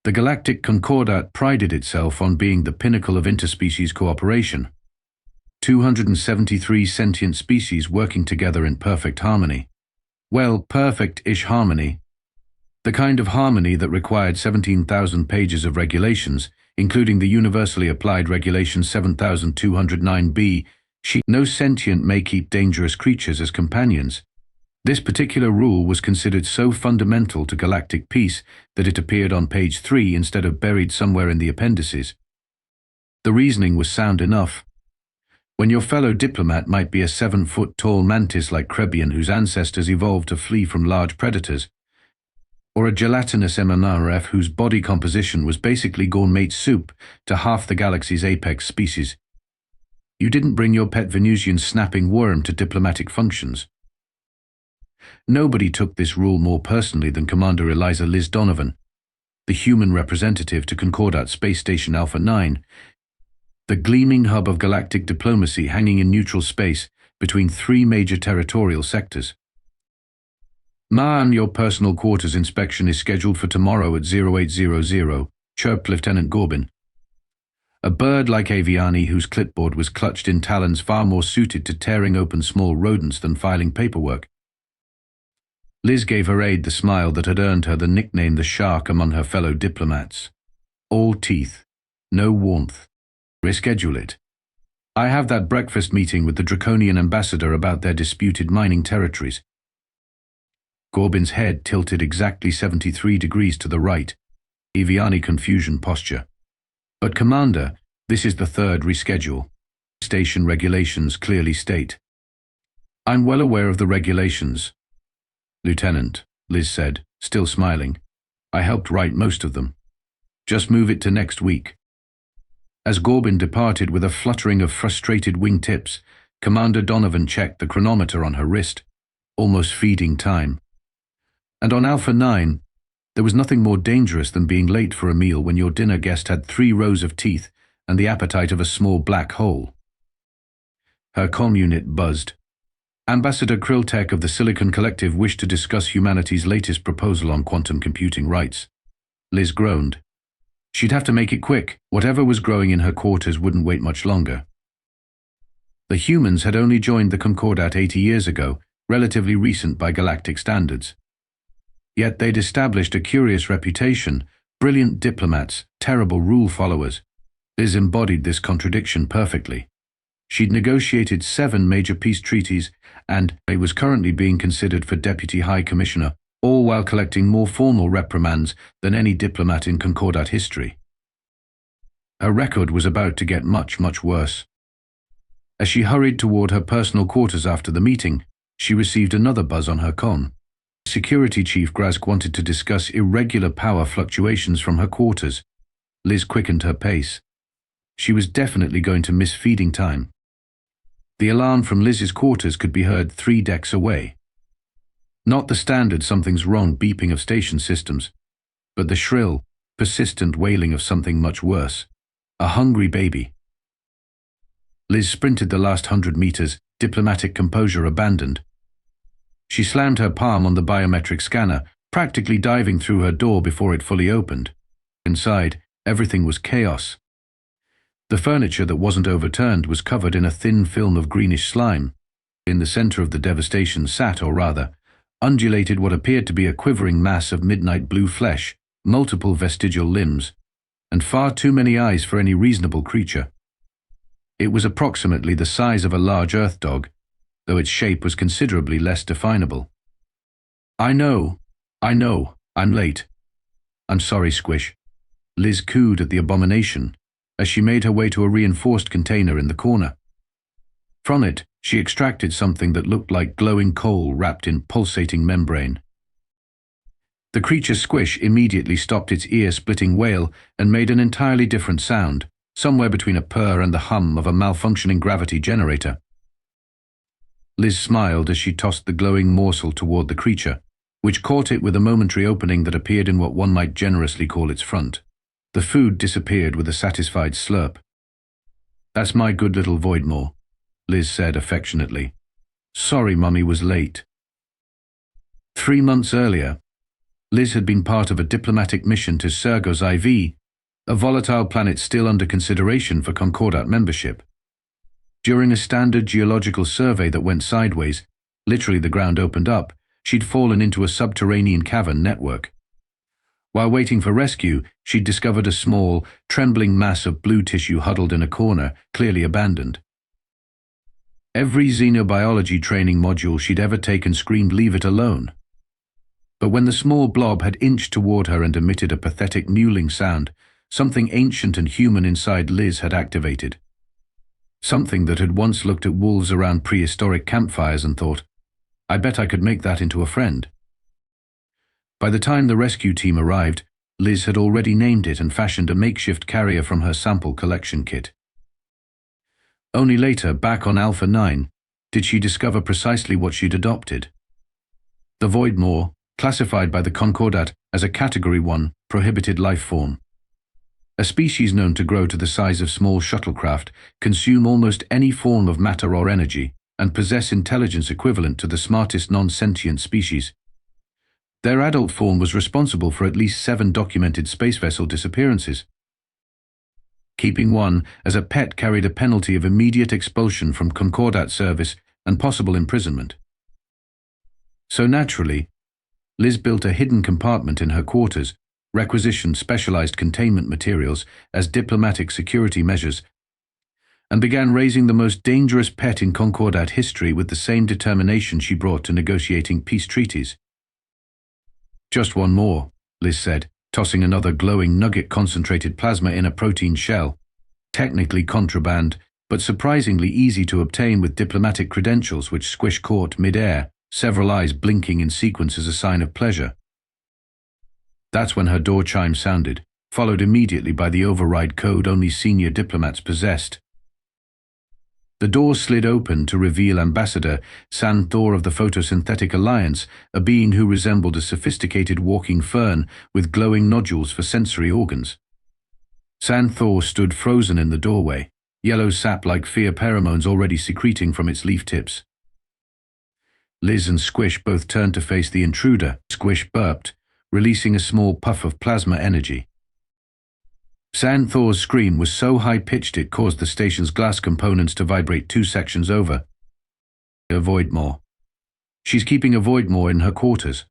The Galactic Concordat prided itself on being the pinnacle of interspecies cooperation. 273 sentient species working together in perfect harmony. Well, perfect-ish harmony. The kind of harmony that required 17,000 pages of regulations, including the universally applied Regulation 7209b. No sentient may keep dangerous creatures as companions. This particular rule was considered so fundamental to galactic peace that it appeared on page 3 instead of buried somewhere in the appendices. The reasoning was sound enough. When your fellow diplomat might be a 7-foot-tall mantis like Crebian whose ancestors evolved to flee from large predators, or a gelatinous MMRF whose body composition was basically gourmet soup to half the galaxy's apex species, you didn't bring your pet Venusian snapping worm to diplomatic functions. Nobody took this rule more personally than Commander Eliza Liz Donovan, the human representative to Concordat Space Station Alpha-9, the gleaming hub of galactic diplomacy hanging in neutral space between 3 major territorial sectors. "Ma'am, your personal quarters inspection is scheduled for tomorrow at 0800, chirped Lieutenant Gorbin. A bird like Aviani whose clipboard was clutched in talons far more suited to tearing open small rodents than filing paperwork. Liz gave her aide the smile that had earned her the nickname the shark among her fellow diplomats. All teeth, no warmth. Reschedule it. I have that breakfast meeting with the Draconian ambassador about their disputed mining territories. Gorbin's head tilted exactly 73 degrees to the right, Aviani confusion posture. But Commander, this is the 3rd reschedule. Station regulations clearly state. I'm well aware of the regulations. Lieutenant, Liz said, still smiling. I helped write most of them. Just move it to next week. As Gorbin departed with a fluttering of frustrated wingtips, Commander Donovan checked the chronometer on her wrist, almost feeding time. And on Alpha-9, there was nothing more dangerous than being late for a meal when your dinner guest had 3 rows of teeth and the appetite of a small black hole. Her comm unit buzzed. Ambassador Krilltek of the Silicon Collective wished to discuss humanity's latest proposal on quantum computing rights. Liz groaned. She'd have to make it quick. Whatever was growing in her quarters wouldn't wait much longer. The humans had only joined the Concordat 80 years ago, relatively recent by galactic standards. Yet they'd established a curious reputation, brilliant diplomats, terrible rule followers. Liz embodied this contradiction perfectly. She'd negotiated 7 major peace treaties and was currently being considered for Deputy High Commissioner, all while collecting more formal reprimands than any diplomat in Concordat history. Her record was about to get much, much worse. As she hurried toward her personal quarters after the meeting, she received another buzz on her comm. Security Chief Grask wanted to discuss irregular power fluctuations from her quarters. Liz quickened her pace. She was definitely going to miss feeding time. The alarm from Liz's quarters could be heard 3 decks away. Not the standard something's wrong beeping of station systems, but the shrill, persistent wailing of something much worse. A hungry baby. Liz sprinted the last 100 meters, diplomatic composure abandoned. She slammed her palm on the biometric scanner, practically diving through her door before it fully opened. Inside, everything was chaos. The furniture that wasn't overturned was covered in a thin film of greenish slime. In the center of the devastation sat, or rather, undulated what appeared to be a quivering mass of midnight blue flesh, multiple vestigial limbs, and far too many eyes for any reasonable creature. It was approximately the size of a large earth dog, though its shape was considerably less definable. I know, I'm late. I'm sorry, Squish. Liz cooed at the abomination as she made her way to a reinforced container in the corner. From it, she extracted something that looked like glowing coal wrapped in pulsating membrane. The creature Squish immediately stopped its ear-splitting wail and made an entirely different sound, somewhere between a purr and the hum of a malfunctioning gravity generator. Liz smiled as she tossed the glowing morsel toward the creature, which caught it with a momentary opening that appeared in what one might generously call its front. The food disappeared with a satisfied slurp. That's my good little Voidmaw, Liz said affectionately. Sorry Mummy was late. 3 months earlier, Liz had been part of a diplomatic mission to Sergos IV, a volatile planet still under consideration for Concordat membership. During a standard geological survey that went sideways, literally the ground opened up, she'd fallen into a subterranean cavern network. While waiting for rescue, she'd discovered a small, trembling mass of blue tissue huddled in a corner, clearly abandoned. Every xenobiology training module she'd ever taken screamed, "Leave it alone." But when the small blob had inched toward her and emitted a pathetic mewling sound, something ancient and human inside Liz had activated. Something that had once looked at wolves around prehistoric campfires and thought, "I bet I could make that into a friend." By the time the rescue team arrived, Liz had already named it and fashioned a makeshift carrier from her sample collection kit. Only later, back on Alpha-9, did she discover precisely what she'd adopted. The Voidmaw, classified by the Concordat as a Category 1 prohibited life form. A species known to grow to the size of small shuttlecraft, consume almost any form of matter or energy, and possess intelligence equivalent to the smartest non-sentient species. Their adult form was responsible for at least 7 documented space vessel disappearances. Keeping one as a pet carried a penalty of immediate expulsion from Concordat service and possible imprisonment. So naturally, Liz built a hidden compartment in her quarters, requisitioned specialized containment materials as diplomatic security measures, and began raising the most dangerous pet in Concordat history with the same determination she brought to negotiating peace treaties. "Just one more," Liz said, tossing another glowing nugget-concentrated plasma in a protein shell. Technically contraband, but surprisingly easy to obtain with diplomatic credentials which Squish caught mid-air, several eyes blinking in sequence as a sign of pleasure. That's when her door chime sounded, followed immediately by the override code only senior diplomats possessed. The door slid open to reveal Ambassador Thor of the Photosynthetic Alliance, a being who resembled a sophisticated walking fern with glowing nodules for sensory organs. Thor stood frozen in the doorway, yellow sap-like fear pheromones already secreting from its leaf tips. Liz and Squish both turned to face the intruder. Squish burped, releasing a small puff of plasma energy. Thor's scream was so high-pitched it caused the station's glass components to vibrate 2 sections over. A Voidmaw. "She's keeping a Voidmaw in her quarters."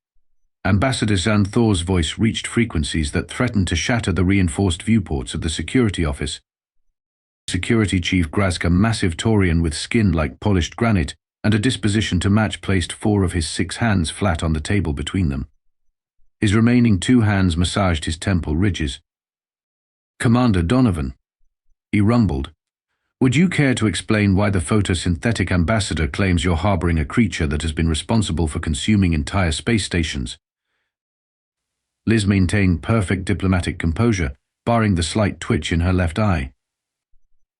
Ambassador Thor's voice reached frequencies that threatened to shatter the reinforced viewports of the security office. Security Chief Grazk, a massive Taurian with skin like polished granite and a disposition to match, placed 4 of his 6 hands flat on the table between them. His remaining 2 hands massaged his temple ridges. "Commander Donovan," he rumbled, "would you care to explain why the photosynthetic ambassador claims you're harboring a creature that has been responsible for consuming entire space stations?" Liz maintained perfect diplomatic composure, barring the slight twitch in her left eye.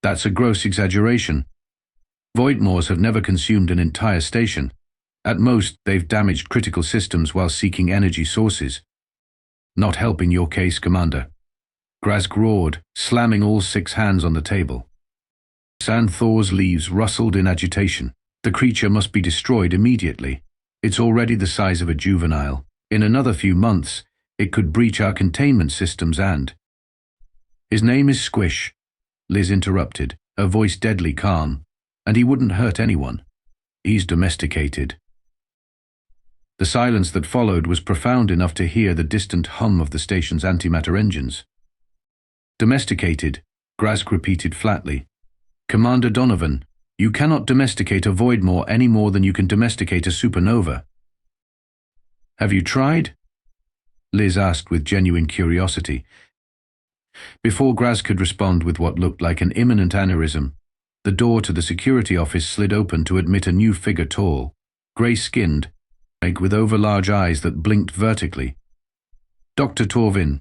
"That's a gross exaggeration. Voidmaws have never consumed an entire station. At most, they've damaged critical systems while seeking energy sources." "Not helping your case, Commander," Grazk roared, slamming all 6 hands on the table. Thor's leaves rustled in agitation. "The creature must be destroyed immediately. It's already the size of a juvenile. In another few months, it could breach our containment systems and—" "His name is Squish," Liz interrupted, her voice deadly calm, "and he wouldn't hurt anyone. He's domesticated." The silence that followed was profound enough to hear the distant hum of the station's antimatter engines. "Domesticated," Grazk repeated flatly. "Commander Donovan, you cannot domesticate a Voidmaw any more than you can domesticate a supernova." "Have you tried?" Liz asked with genuine curiosity. Before Grazk could respond with what looked like an imminent aneurysm, the door to the security office slid open to admit a new figure, tall, grey-skinned, with overlarge eyes that blinked vertically. Dr. Torvin,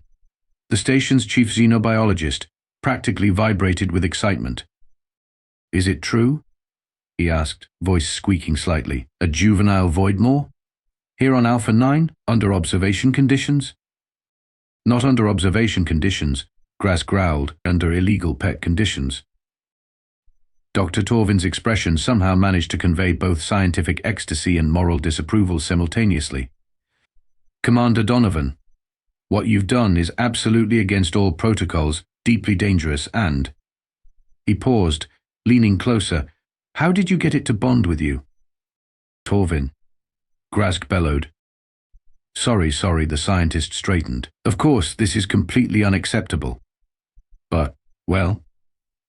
the station's chief xenobiologist, practically vibrated with excitement. "Is it true?" he asked, voice squeaking slightly. "A juvenile Voidmaw? Here on Alpha-9, under observation conditions?" "Not under observation conditions," Grazk growled, "under illegal pet conditions." Dr. Torvin's expression somehow managed to convey both scientific ecstasy and moral disapproval simultaneously. "Commander Donovan, What you've done is absolutely against all protocols, deeply dangerous, and... He paused, leaning closer. How did you get it to bond with you? Torvin. Grask bellowed. Sorry, the scientist straightened. Of course, this is completely unacceptable. But, well,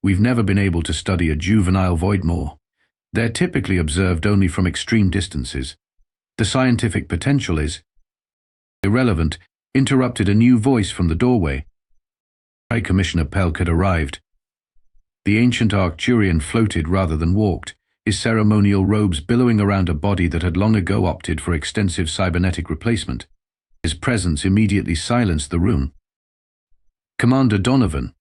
we've never been able to study a juvenile Voidmaw. They're typically observed only from extreme distances. The scientific potential is irrelevant, interrupted a new voice from the doorway. High Commissioner Pelk had arrived. The ancient Arcturian floated rather than walked, his ceremonial robes billowing around a body that had long ago opted for extensive cybernetic replacement. His presence immediately silenced the room. Commander Donovan.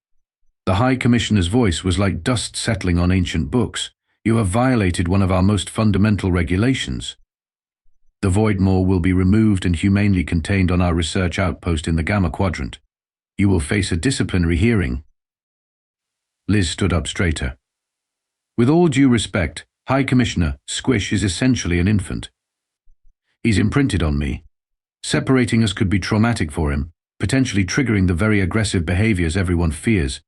The High Commissioner's voice was like dust settling on ancient books. You have violated one of our most fundamental regulations. The Voidmaw will be removed and humanely contained on our research outpost in the Gamma Quadrant. You will face a disciplinary hearing. Liz stood up straighter. With all due respect, High Commissioner, Squish is essentially an infant. He's imprinted on me. Separating us could be traumatic for him, potentially triggering the very aggressive behaviors everyone fears.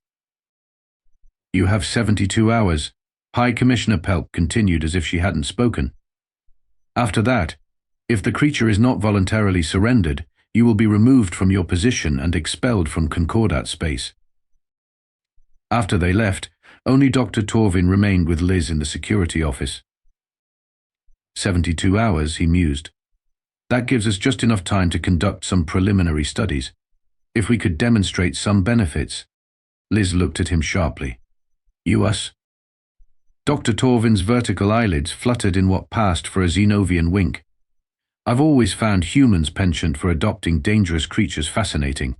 You have 72 hours, High Commissioner Pelk continued as if she hadn't spoken. After that, if the creature is not voluntarily surrendered, you will be removed from your position and expelled from Concordat space. After they left, only Dr. Torvin remained with Liz in the security office. 72 hours, he mused. That gives us just enough time to conduct some preliminary studies. If we could demonstrate some benefits. Liz looked at him sharply. You us? Dr. Torvin's vertical eyelids fluttered in what passed for a Xenovian wink. I've always found humans' penchant for adopting dangerous creatures fascinating.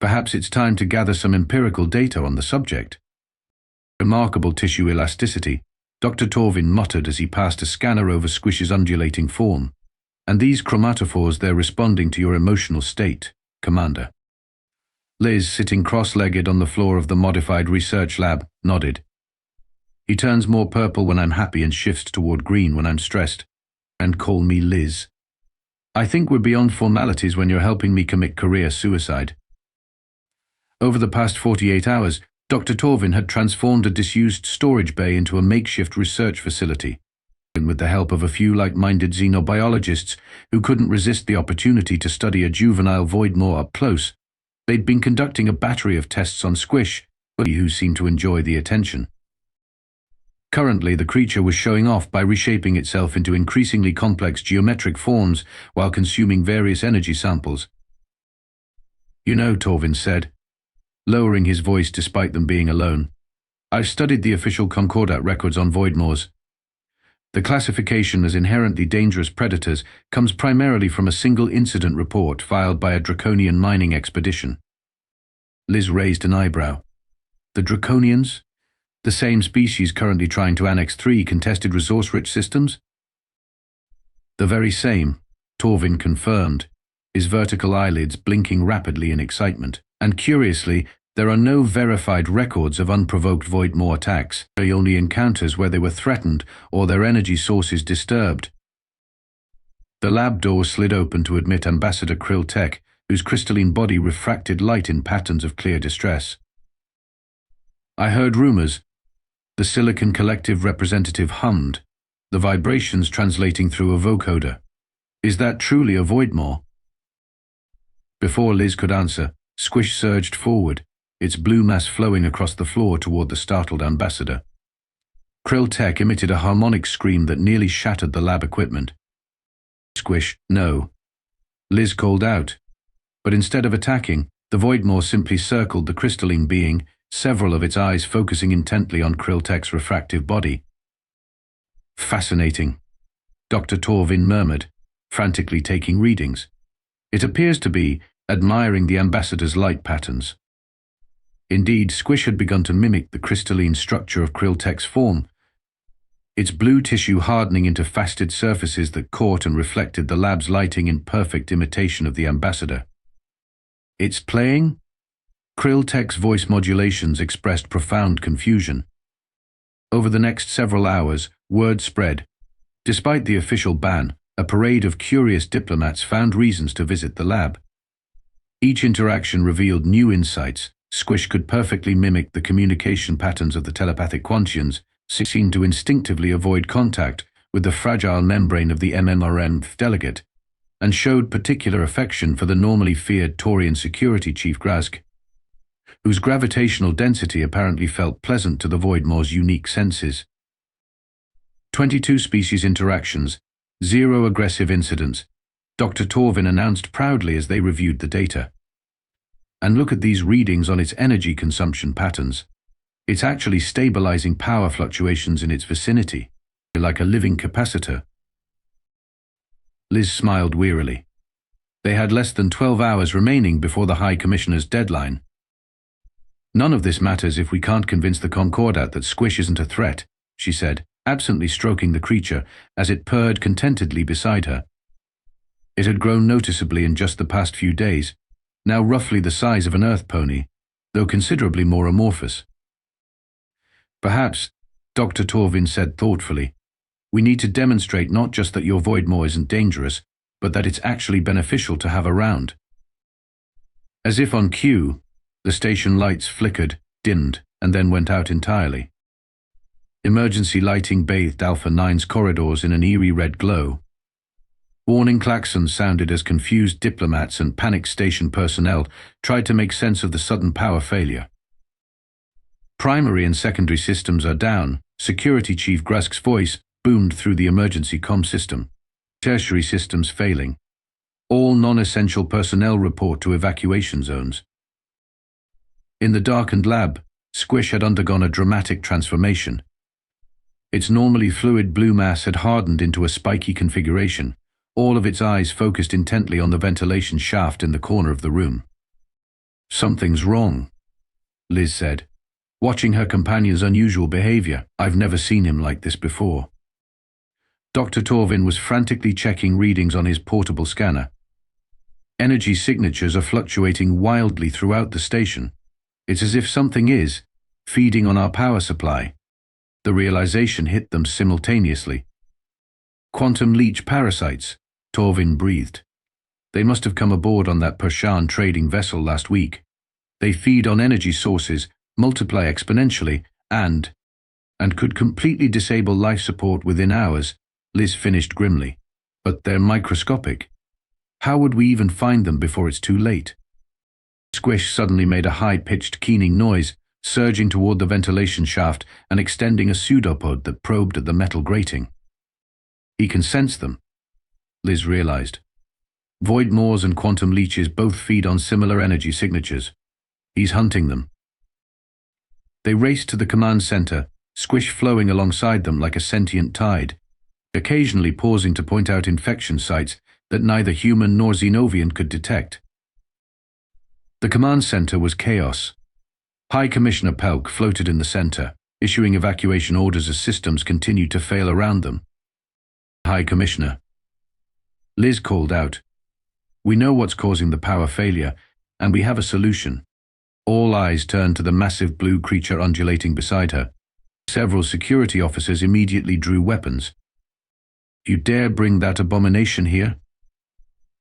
Perhaps it's time to gather some empirical data on the subject. Remarkable tissue elasticity, Dr. Torvin muttered as he passed a scanner over Squish's undulating form. And these chromatophores, they're responding to your emotional state, Commander. Liz, sitting cross-legged on the floor of the modified research lab, nodded. He turns more purple when I'm happy and shifts toward green when I'm stressed. And call me Liz. I think we're beyond formalities when you're helping me commit career suicide. Over the past 48 hours, Dr. Torvin had transformed a disused storage bay into a makeshift research facility. And with the help of a few like-minded xenobiologists who couldn't resist the opportunity to study a juvenile Voidmaw up close, they'd been conducting a battery of tests on Squish, who seemed to enjoy the attention. Currently, the creature was showing off by reshaping itself into increasingly complex geometric forms while consuming various energy samples. You know, Torvin said, lowering his voice despite them being alone, I've studied the official Concordat records on Voidmaws. The classification as inherently dangerous predators comes primarily from a single incident report filed by a draconian mining expedition. Liz raised an eyebrow. The Draconians? The same species currently trying to annex 3 contested resource-rich systems? The very same, Torvin confirmed, his vertical eyelids blinking rapidly in excitement. And curiously, there are no verified records of unprovoked Voidmaw attacks, only encounters where they were threatened or their energy sources disturbed. The lab door slid open to admit Ambassador Krill Tech, whose crystalline body refracted light in patterns of clear distress. I heard rumors. The Silicon Collective representative hummed, the vibrations translating through a vocoder. Is that truly a Voidmaw? Before Liz could answer, Squish surged forward, its blue mass flowing across the floor toward the startled ambassador. Krill Tech emitted a harmonic scream that nearly shattered the lab equipment. Squish, no. Liz called out, but instead of attacking, the Voidmaw simply circled the crystalline being, several of its eyes focusing intently on Krill Tech's refractive body. Fascinating, Dr. Torvin murmured, frantically taking readings. It appears to be admiring the ambassador's light patterns. Indeed, Squish had begun to mimic the crystalline structure of Krill Tech's form, its blue tissue hardening into faceted surfaces that caught and reflected the lab's lighting in perfect imitation of the ambassador. It's playing? Krill Tech's voice modulations expressed profound confusion. Over the next several hours, word spread. Despite the official ban, a parade of curious diplomats found reasons to visit the lab. Each interaction revealed new insights. Squish could perfectly mimic the communication patterns of the telepathic Quantians, seemed to instinctively avoid contact with the fragile membrane of the MMRM delegate, and showed particular affection for the normally feared Taurian security chief Grask, whose gravitational density apparently felt pleasant to the Voidmaw's unique senses. 22 species interactions, 0 aggressive incidents, Dr. Torvin announced proudly as they reviewed the data. And look at these readings on its energy consumption patterns. It's actually stabilizing power fluctuations in its vicinity, like a living capacitor. Liz smiled wearily. They had less than 12 hours remaining before the High Commissioner's deadline. None of this matters if we can't convince the Concordat that Squish isn't a threat, she said, absently stroking the creature as it purred contentedly beside her. It had grown noticeably in just the past few days, now roughly the size of an earth pony, though considerably more amorphous. Perhaps, Dr. Torvin said thoughtfully, we need to demonstrate not just that your Voidmaw isn't dangerous, but that it's actually beneficial to have around. As if on cue, the station lights flickered, dimmed, and then went out entirely. Emergency lighting bathed Alpha-9's corridors in an eerie red glow. Warning klaxons sounded as confused diplomats and panicked station personnel tried to make sense of the sudden power failure. Primary and secondary systems are down, Security Chief Grask's voice boomed through the emergency comm system. Tertiary systems failing. All non-essential personnel report to evacuation zones. In the darkened lab, Squish had undergone a dramatic transformation. Its normally fluid blue mass had hardened into a spiky configuration, all of its eyes focused intently on the ventilation shaft in the corner of the room. Something's wrong, Liz said, watching her companion's unusual behavior. I've never seen him like this before. Dr. Torvin was frantically checking readings on his portable scanner. Energy signatures are fluctuating wildly throughout the station. It's as if something is feeding on our power supply. The realization hit them simultaneously. Quantum leech parasites, Torvin breathed. They must have come aboard on that Pershan trading vessel last week. They feed on energy sources, multiply exponentially, and could completely disable life support within hours, Liz finished grimly. But they're microscopic. How would we even find them before it's too late? Squish suddenly made a high-pitched keening noise, surging toward the ventilation shaft and extending a pseudopod that probed at the metal grating. He can sense them, Liz realized. Voidmaws and quantum leeches both feed on similar energy signatures. He's hunting them. They raced to the command center, Squish flowing alongside them like a sentient tide, occasionally pausing to point out infection sites that neither human nor Xenovian could detect. The command center was chaos. High Commissioner Pelk floated in the center, issuing evacuation orders as systems continued to fail around them. High Commissioner. Liz called out. We know what's causing the power failure, and we have a solution. All eyes turned to the massive blue creature undulating beside her. Several security officers immediately drew weapons. You dare bring that abomination here?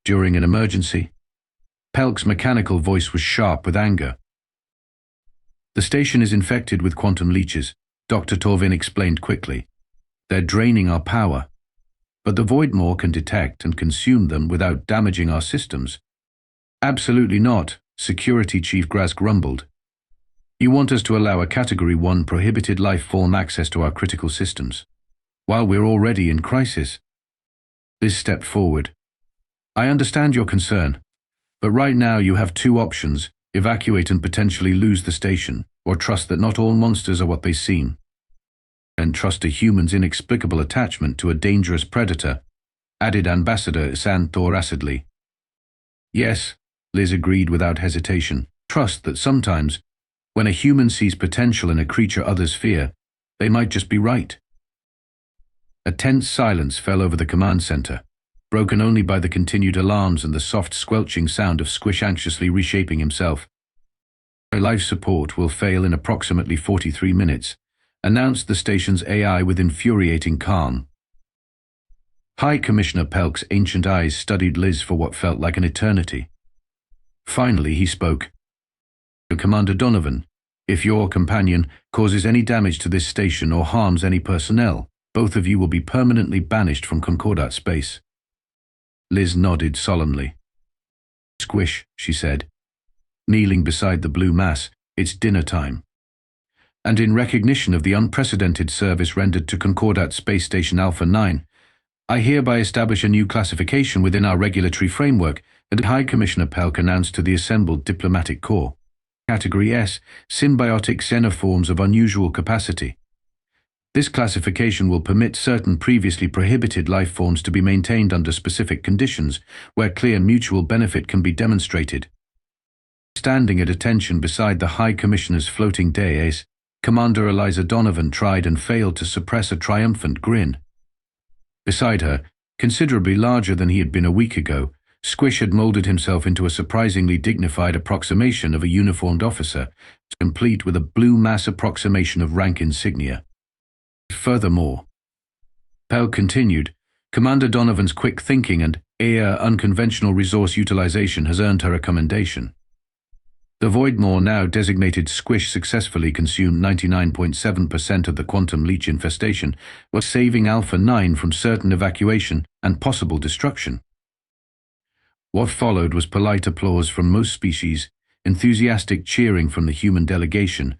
During an emergency? Pelk's mechanical voice was sharp with anger. The station is infected with quantum leeches, Dr. Torvin explained quickly. They're draining our power. But the Voidmaw can detect and consume them without damaging our systems. Absolutely not, Security Chief Grask rumbled. You want us to allow a Category 1 prohibited life form access to our critical systems, while we're already in crisis. Liz stepped forward. I understand your concern, but right now you have two options: evacuate and potentially lose the station, or trust that not all monsters are what they seem. And trust a human's inexplicable attachment to a dangerous predator, added Ambassador Santhor acidly. Yes, Liz agreed without hesitation. Trust that sometimes, when a human sees potential in a creature others fear, they might just be right. A tense silence fell over the command center, broken only by the continued alarms and the soft squelching sound of Squish anxiously reshaping himself. Life support will fail in approximately 43 minutes, announced the station's AI with infuriating calm. High Commissioner Pelk's ancient eyes studied Liz for what felt like an eternity. Finally, he spoke. Commander Donovan, if your companion causes any damage to this station or harms any personnel, both of you will be permanently banished from Concordat space. Liz nodded solemnly. Squish, she said, kneeling beside the blue mass, it's dinner time. And in recognition of the unprecedented service rendered to Concordat Space Station Alpha-9, I hereby establish a new classification within our regulatory framework that High Commissioner Pelk announced to the assembled diplomatic corps. Category S, symbiotic xenoforms of unusual capacity. This classification will permit certain previously prohibited life forms to be maintained under specific conditions where clear mutual benefit can be demonstrated. Standing at attention beside the High Commissioner's floating dais, Commander Eliza Donovan tried and failed to suppress a triumphant grin. Beside her, considerably larger than he had been a week ago, Squish had molded himself into a surprisingly dignified approximation of a uniformed officer, complete with a blue mass approximation of rank insignia. Furthermore, Pelk continued, Commander Donovan's quick thinking and unconventional resource utilization has earned her a commendation. The Voidmaw now designated Squish successfully consumed 99.7% of the quantum leech infestation, while saving Alpha-9 from certain evacuation and possible destruction. What followed was polite applause from most species, enthusiastic cheering from the human delegation,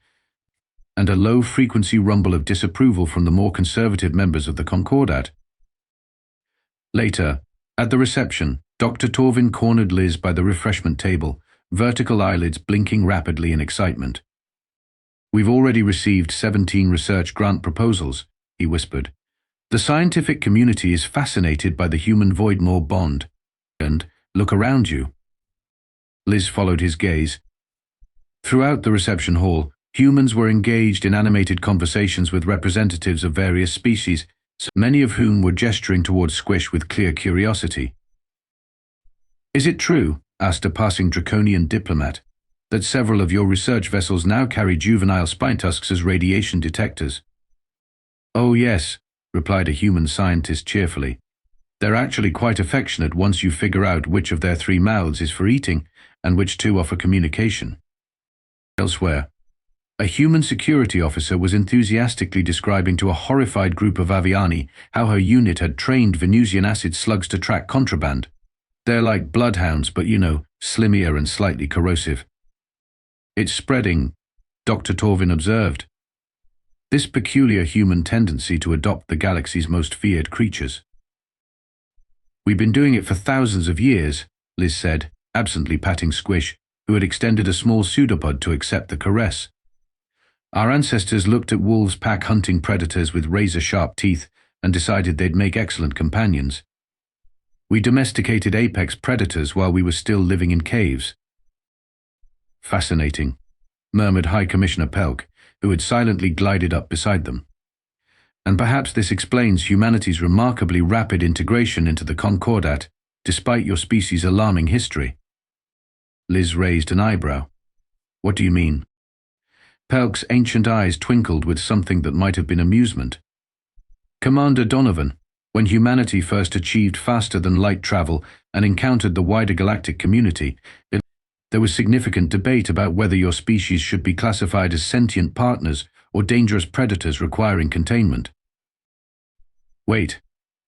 and a low-frequency rumble of disapproval from the more conservative members of the Concordat. Later, at the reception, Dr. Torvin cornered Liz by the refreshment table, vertical eyelids blinking rapidly in excitement. We've already received 17 research grant proposals, he whispered. The scientific community is fascinated by the human-Voidmaw bond. And look around you. Liz followed his gaze. Throughout the reception hall, humans were engaged in animated conversations with representatives of various species, many of whom were gesturing towards Squish with clear curiosity. Is it true, asked a passing draconian diplomat, that several of your research vessels now carry juvenile spine tusks as radiation detectors? Oh yes, replied a human scientist cheerfully. They're actually quite affectionate once you figure out which of their 3 mouths is for eating and which 2 are for communication. Elsewhere, a human security officer was enthusiastically describing to a horrified group of Aviani how her unit had trained Venusian acid slugs to track contraband. They're like bloodhounds, but slimmier and slightly corrosive. It's spreading, Dr. Torvin observed. This peculiar human tendency to adopt the galaxy's most feared creatures. We've been doing it for thousands of years, Liz said, absently patting Squish, who had extended a small pseudopod to accept the caress. Our ancestors looked at wolves pack hunting predators with razor-sharp teeth and decided they'd make excellent companions. We domesticated apex predators while we were still living in caves. Fascinating, murmured High Commissioner Pelk, who had silently glided up beside them. And perhaps this explains humanity's remarkably rapid integration into the Concordat, despite your species' alarming history. Liz raised an eyebrow. What do you mean? Pelk's ancient eyes twinkled with something that might have been amusement. Commander Donovan, when humanity first achieved faster-than-light travel and encountered the wider galactic community, there was significant debate about whether your species should be classified as sentient partners or dangerous predators requiring containment. Wait,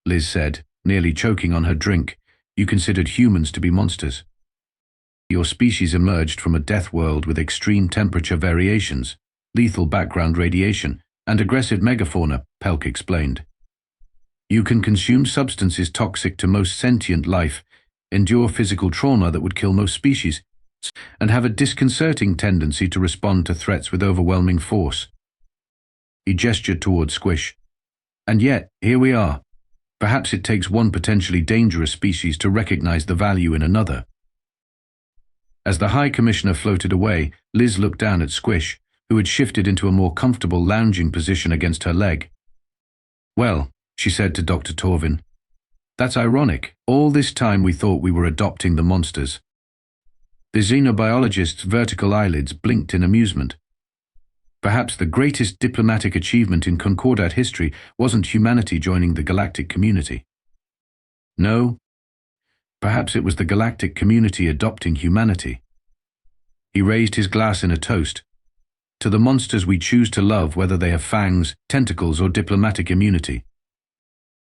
Liz said, nearly choking on her drink. You considered humans to be monsters. Your species emerged from a death world with extreme temperature variations, lethal background radiation, and aggressive megafauna, Pelk explained. You can consume substances toxic to most sentient life, endure physical trauma that would kill most species, and have a disconcerting tendency to respond to threats with overwhelming force. He gestured toward Squish. And yet, here we are. Perhaps it takes one potentially dangerous species to recognize the value in another. As the High Commissioner floated away, Liz looked down at Squish, who had shifted into a more comfortable lounging position against her leg. Well, she said to Dr. Torvin, that's ironic. All this time we thought we were adopting the monsters. The xenobiologist's vertical eyelids blinked in amusement. Perhaps the greatest diplomatic achievement in Concordat history wasn't humanity joining the galactic community. No, perhaps it was the galactic community adopting humanity. He raised his glass in a toast to the monsters we choose to love, whether they have fangs, tentacles, or diplomatic immunity.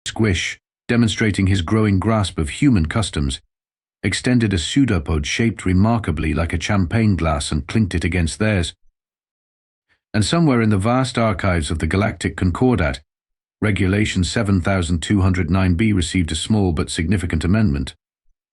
Squish, demonstrating his growing grasp of human customs, extended a pseudopod shaped remarkably like a champagne glass and clinked it against theirs. And somewhere in the vast archives of the Galactic Concordat, Regulation 7209B received a small but significant amendment.